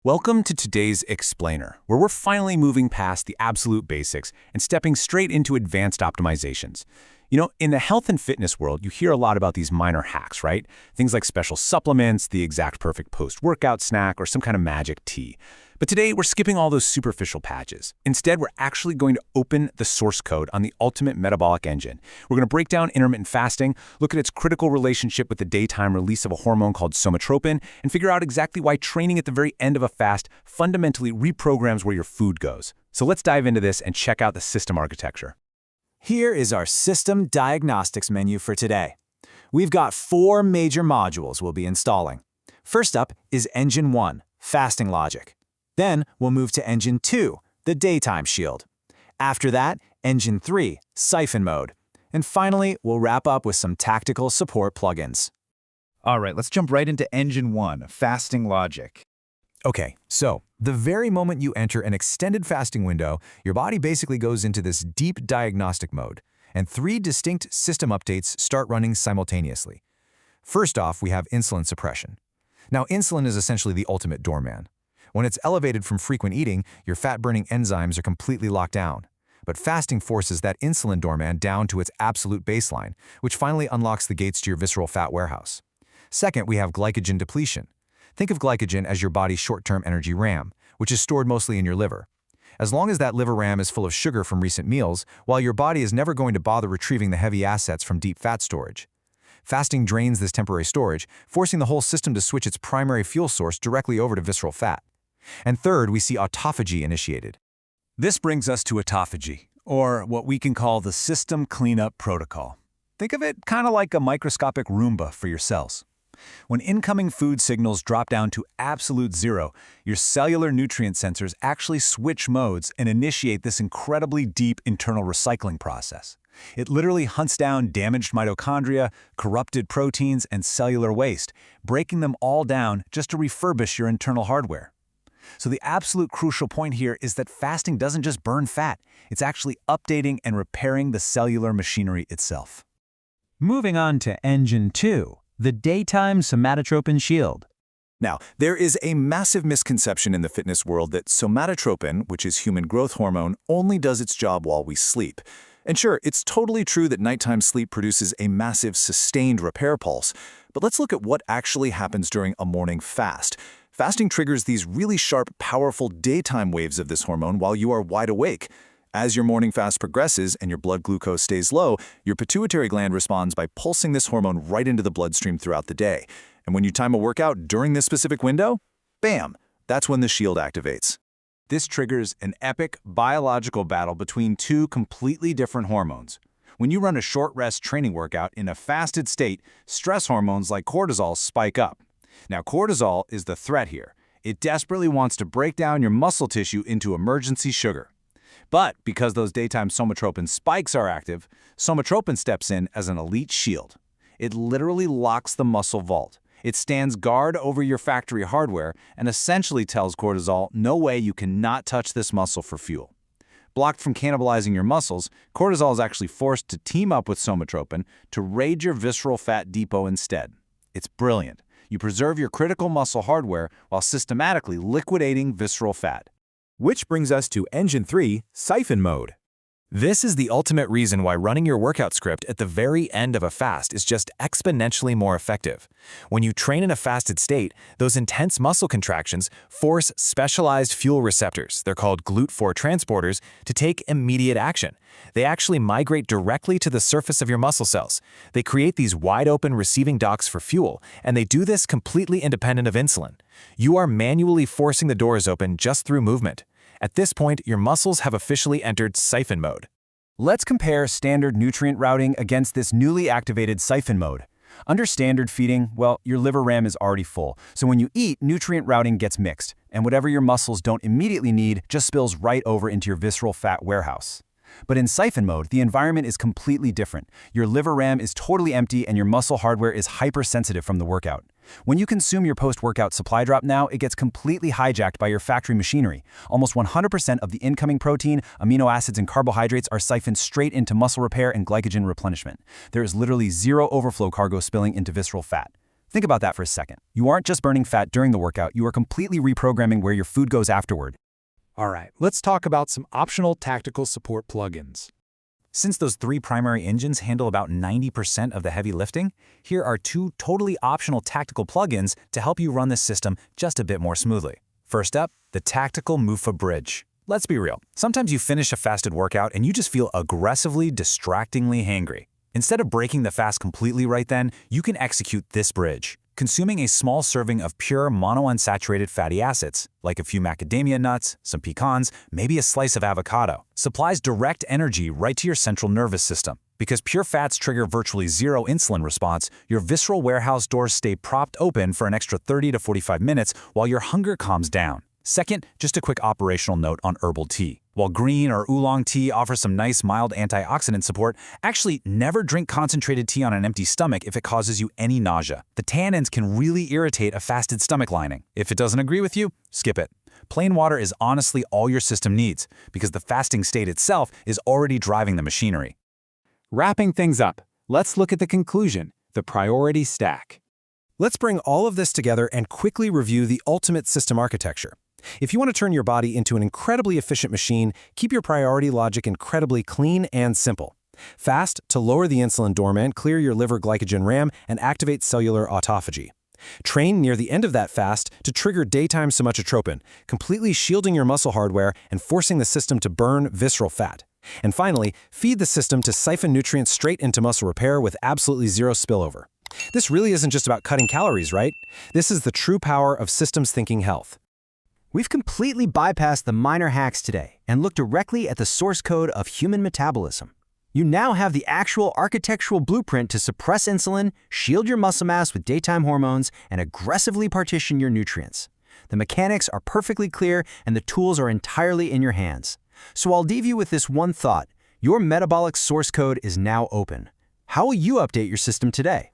Welcome to today's Explainer, where we're finally moving past the absolute basics and stepping straight into advanced optimizations. In the health and fitness world, you hear a lot about these minor hacks, right? Things like special supplements, the exact perfect post-workout snack, or some kind of magic tea. But today, we're skipping all those superficial patches. Instead, we're actually going to open the source code on the ultimate metabolic engine. We're going to break down intermittent fasting, look at its critical relationship with the daytime release of a hormone called somatotropin, and figure out exactly why training at the very end of a fast fundamentally reprograms where your food goes. So let's dive into this and check out the system architecture. Here is our system diagnostics menu for today. We've got 4 major modules we'll be installing. First up is Engine 1, Fasting Logic. Then we'll move to Engine 2, the Daytime Shield. After that, Engine 3, Siphon Mode. And finally, we'll wrap up with some tactical support plugins. All right, let's jump right into Engine 1, Fasting Logic. Okay, so the very moment you enter an extended fasting window, your body basically goes into this deep diagnostic mode, and 3 distinct system updates start running simultaneously. First off, we have insulin suppression. Now, insulin is essentially the ultimate doorman. When it's elevated from frequent eating, your fat-burning enzymes are completely locked down. But fasting forces that insulin doorman down to its absolute baseline, which finally unlocks the gates to your visceral fat warehouse. Second, we have glycogen depletion. Think of glycogen as your body's short-term energy RAM, which is stored mostly in your liver. As long as that liver RAM is full of sugar from recent meals, while your body is never going to bother retrieving the heavy assets from deep fat storage. Fasting drains this temporary storage, forcing the whole system to switch its primary fuel source directly over to visceral fat. And third, we see autophagy initiated. This brings us to autophagy, or what we can call the system cleanup protocol. Think of it kind of like a microscopic Roomba for your cells. When incoming food signals drop down to absolute zero, your cellular nutrient sensors actually switch modes and initiate this incredibly deep internal recycling process. It literally hunts down damaged mitochondria, corrupted proteins, and cellular waste, breaking them all down just to refurbish your internal hardware. So the absolute crucial point here is that fasting doesn't just burn fat, it's actually updating and repairing the cellular machinery itself. Moving on to Engine 2, the Daytime Somatotropin Shield. Now, there is a massive misconception in the fitness world that somatotropin, which is human growth hormone, only does its job while we sleep. And sure, it's totally true that nighttime sleep produces a massive sustained repair pulse, but let's look at what actually happens during a morning fast. Fasting triggers these really sharp, powerful daytime waves of this hormone while you are wide awake. As your morning fast progresses and your blood glucose stays low, your pituitary gland responds by pulsing this hormone right into the bloodstream throughout the day. And when you time a workout during this specific window, bam, that's when the shield activates. This triggers an epic biological battle between 2 completely different hormones. When you run a short rest training workout in a fasted state, stress hormones like cortisol spike up. Now, cortisol is the threat here. It desperately wants to break down your muscle tissue into emergency sugar. But because those daytime somatotropin spikes are active, somatotropin steps in as an elite shield. It literally locks the muscle vault. It stands guard over your factory hardware and essentially tells cortisol, no way, you cannot touch this muscle for fuel. Blocked from cannibalizing your muscles, cortisol is actually forced to team up with somatotropin to raid your visceral fat depot instead. It's brilliant. You preserve your critical muscle hardware while systematically liquidating visceral fat. Which brings us to Engine 3, Siphon Mode. This is the ultimate reason why running your workout script at the very end of a fast is just exponentially more effective. When you train in a fasted state, those intense muscle contractions force specialized fuel receptors, they're called GLUT4 transporters, to take immediate action. They actually migrate directly to the surface of your muscle cells. They create these wide-open receiving docks for fuel, and they do this completely independent of insulin. You are manually forcing the doors open just through movement. At this point, your muscles have officially entered siphon mode. Let's compare standard nutrient routing against this newly activated siphon mode. Under standard feeding, well, your liver RAM is already full, so when you eat, nutrient routing gets mixed, and whatever your muscles don't immediately need just spills right over into your visceral fat warehouse. But in siphon mode, the environment is completely different. Your liver RAM is totally empty and your muscle hardware is hypersensitive from the workout. When you consume your post-workout supply drop now, it gets completely hijacked by your factory machinery. Almost 100% of the incoming protein, amino acids, and carbohydrates are siphoned straight into muscle repair and glycogen replenishment. There is literally zero overflow cargo spilling into visceral fat. Think about that for a second. You aren't just burning fat during the workout, you are completely reprogramming where your food goes afterward. All right, let's talk about some optional tactical support plugins. Since those 3 primary engines handle about 90% of the heavy lifting, here are 2 totally optional tactical plugins to help you run this system just a bit more smoothly. First up, the Tactical MUFA Bridge. Let's be real. Sometimes you finish a fasted workout and you just feel aggressively, distractingly hangry. Instead of breaking the fast completely right then, you can execute this bridge. Consuming a small serving of pure monounsaturated fatty acids, like a few macadamia nuts, some pecans, maybe a slice of avocado, supplies direct energy right to your central nervous system. Because pure fats trigger virtually zero insulin response, your visceral warehouse doors stay propped open for an extra 30 to 45 minutes while your hunger calms down. Second, just a quick operational note on herbal tea. While green or oolong tea offers some nice mild antioxidant support, actually never drink concentrated tea on an empty stomach if it causes you any nausea. The tannins can really irritate a fasted stomach lining. If it doesn't agree with you, skip it. Plain water is honestly all your system needs, because the fasting state itself is already driving the machinery. Wrapping things up, let's look at the conclusion, the priority stack. Let's bring all of this together and quickly review the ultimate system architecture. If you want to turn your body into an incredibly efficient machine, keep your priority logic incredibly clean and simple. Fast to lower the insulin doorman, clear your liver glycogen RAM, and activate cellular autophagy. Train near the end of that fast to trigger daytime somatotropin, completely shielding your muscle hardware and forcing the system to burn visceral fat. And finally, feed the system to siphon nutrients straight into muscle repair with absolutely zero spillover. This really isn't just about cutting calories, right? This is the true power of systems thinking health. We've completely bypassed the minor hacks today and looked directly at the source code of human metabolism. You now have the actual architectural blueprint to suppress insulin, shield your muscle mass with daytime hormones, and aggressively partition your nutrients. The mechanics are perfectly clear and the tools are entirely in your hands. So I'll leave you with this one thought. Your metabolic source code is now open. How will you update your system today?